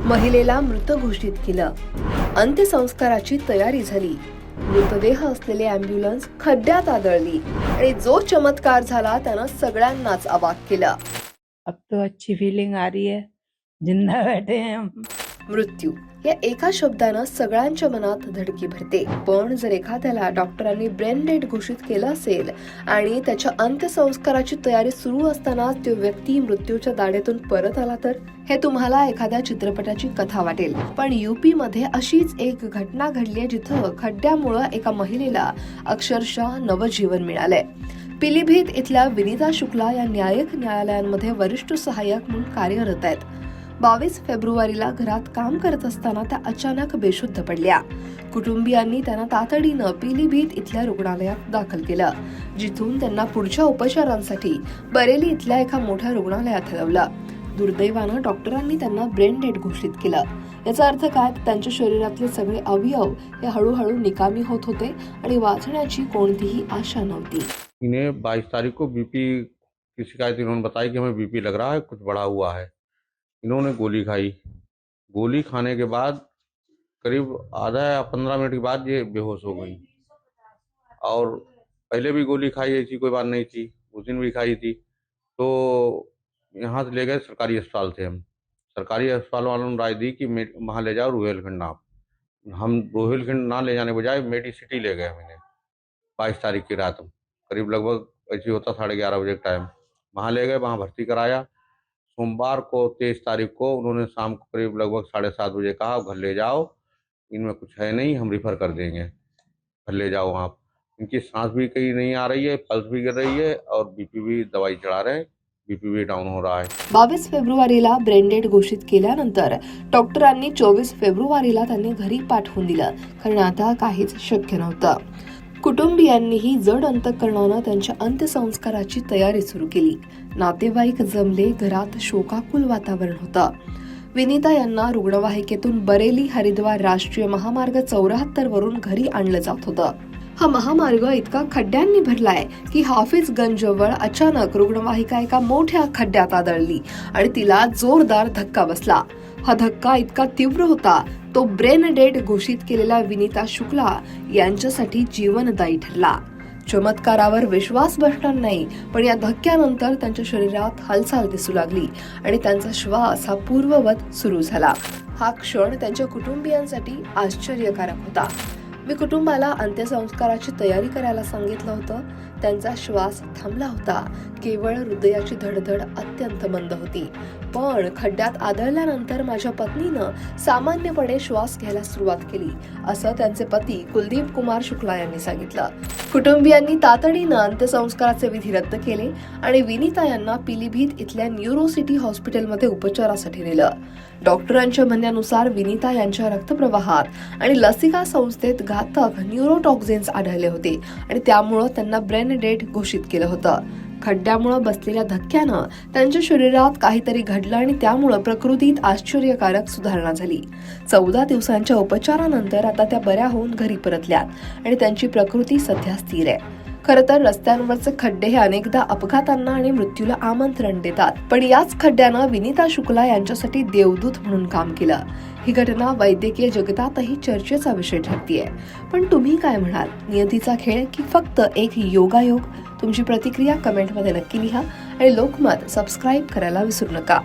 महिलेला मृत घोषित केलं. अंत्यसंस्काराची तयारी झाली. मृतदेह असलेले अँब्युलन्स खड्ड्यात आदळली आणि जो चमत्कार झाला त्यानं सगळ्यांनाच अवाक केलं. अब तो अच्छी फीलिंग आ रही है, जिंदा बैठे हैं हम. मृत्यू या एका शब्दानं सगळ्यांच्या मनात धडकी भरते. पण जर एखाद्याला डॉक्टरांनी ब्रेन डेड घोषित केलं असेल आणि त्याच्या अंत्यसंस्काराची तयारी सुरू असतानाच तो व्यक्ती मृत्यूच्या दाढेतून परत आला तर हे तुम्हाला एखाद्या चित्रपटाची कथा वाटेल. पण युपी मध्ये अशीच एक घटना घडलीय जिथं खड्ड्यामुळे एका महिलेला अक्षरशः नवजीवन मिळालंय. पिलीभीत इथल्या विनीता शुक्ला या न्यायिक न्यायालयांमध्ये वरिष्ठ सहाय्यक म्हणून कार्यरत आहेत. 22 फेब्रुवारीला घरात काम करत असताना त्या अचानक बेशुद्ध पडल्या. कुटुंबियांनी त्यांना तातडीनं पिलीभीत इथल्या रुग्णालयात दाखल केलं, जिथून त्यांना पुढच्या उपचारांसाठी बरेली इथल्या एका मोठ्या रुग्णालयात हलवलं. दुर्दैवानं डॉक्टरांनी त्यांना ब्रेन डेड घोषित केलं. याचा अर्थ काय? त्यांच्या शरीरातले सगळे अवयव हे हळूहळू निकामी होत होते आणि वाचण्याची कोणतीही आशा नव्हती. इन्हें 22 तारीख को बीपी की शिकायत इन्होंने बताई कि हमें बीपी लग रहा है, कुछ बढ़ा हुआ है. इन्होंने गोली खाई. गोली खाने के बाद करीब आधा या 15 मिनट के बाद ये बेहोश हो गई. और पहले भी गोली खाई, ऐसी कोई बात नहीं थी, उस दिन भी खाई थी. तो यहाँ से ले गए सरकारी अस्पताल से. हम सरकारी अस्पताल वालों ने राय दी कि वहाँ ले जाओ रोहिलखंड. हम रोहिलखंड ना ले जाने बजाय मेडिसिटी ले गए. मैंने 22 तारीख की रात करीब लगभग ऐसी होता 11:30 बजे का टाइम. वहाँ ले गए, वहाँ भर्ती कराया. सोमवार को 23 तारीख को उन्होंने शाम को करीब लगभग 7:30 बजे कहा घर ले जाओ, इनमें कुछ है नहीं, हम रिफ़र कर देंगे, घर ले जाओ आप. इनकी सांस भी कहीं नहीं आ रही है, पल्स भी गिर रही है और बीपी भी दवाई चढ़ा रहे हैं, बीपी भी डाऊन हो रहा है. 22 फेब्रुवारीला ब्रेन डेड घोषित केल्यानंतर डॉक्टरांनी 24 फेब्रुवारीला त्यांनी घरी पाठवून दिलं, कारण आता काहीच शक्य नव्हतं. कुटुंबियांनीही जड अंतःकरणानं त्यांच्या अंत्यसंस्काराची तयारी सुरू केली. नातेवाईक जमले, घरात शोकाकुल वातावरण होतं. विनीता यांना रुग्णवाहिकेतून बरेली हरिद्वार राष्ट्रीय महामार्ग 74 वरून घरी आणलं जात होतं. हा महामार्ग इतका खड्ड्यांनी भरलाय की हाफिजगंज जवळ अचानक रुग्णवाहिका एका मोठ्या खड्ड्यात आदळली आणि तिला जोरदार धक्का बसला. हा धक्का इतका तीव्र होता तो ब्रेन डेड घोषित केलेल्या विनीता शुक्ला यांच्यासाठी जीवनदायी ठरला. चमत्कारावर विश्वास बसणार नाही, पण या धक्क्यानंतर त्यांच्या शरीरात हालचाल दिसू लागली आणि त्यांचा श्वास हा पूर्ववत सुरू झाला. हा क्षण त्यांच्या कुटुंबियांसाठी आश्चर्यकारक होता. मी कुटुंबाला अंत्यसंस्काराची तयारी करायला सांगितलं होतं. त्यांचा श्वास थांबला होता. केवळ हृदयाची धडधड अत्यंत मंद होती. पण खड्ड्यात आदळल्यानंतर माझ्या पत्नीनं सामान्यपणे श्वास घ्यायला सुरुवात केली, असं त्यांचे पती कुलदीप कुमार शुक्ला यांनी सांगितलं. कुटुंबियांनी तातडीनं अंत्यसंस्काराचे विधी रद्द केले आणि विनीता यांना पिलीभीत इथल्या न्यूरोसिटी हॉस्पिटलमध्ये उपचारासाठी नेलं. डॉक्टरांच्या म्हणण्यानुसार विनीता यांच्या रक्तप्रवाहात आणि लसिका संस्थेत घातक न्यूरोटॉक्झिन्स आढळले होते आणि त्यामुळे त्यांना ब्रेन डेड घोषित केलं होतं. खड्ड्यामुळे बसलेल्या धक्क्यानं त्यांच्या शरीरात काहीतरी घडलं आणि त्यामुळे प्रकृतीत आश्चर्यकारक सुधारणा झाली. 14 दिवसांच्या उपचारानंतर आता त्या बऱ्या होऊन घरी परतल्यात आणि त्यांची प्रकृती सध्या स्थिर आहे. खरं तर रस्त्यांवरचे खड्डे हे अनेकदा अपघातांना आणि मृत्यूला आमंत्रण देतात, पण याच खड्ड्यानं विनीता शुक्ला यांच्यासाठी देवदूत म्हणून काम केलं. ही घटना वैद्यकीय जगतातही चर्चेचा विषय ठरतीये. पण तुम्ही काय म्हणाल? नियतीचा खेळ की फक्त एक योगायोग? तुमची प्रतिक्रिया कमेंटमध्ये नक्की लिहा आणि लोकमत सबस्क्राईब करायला विसरू नका.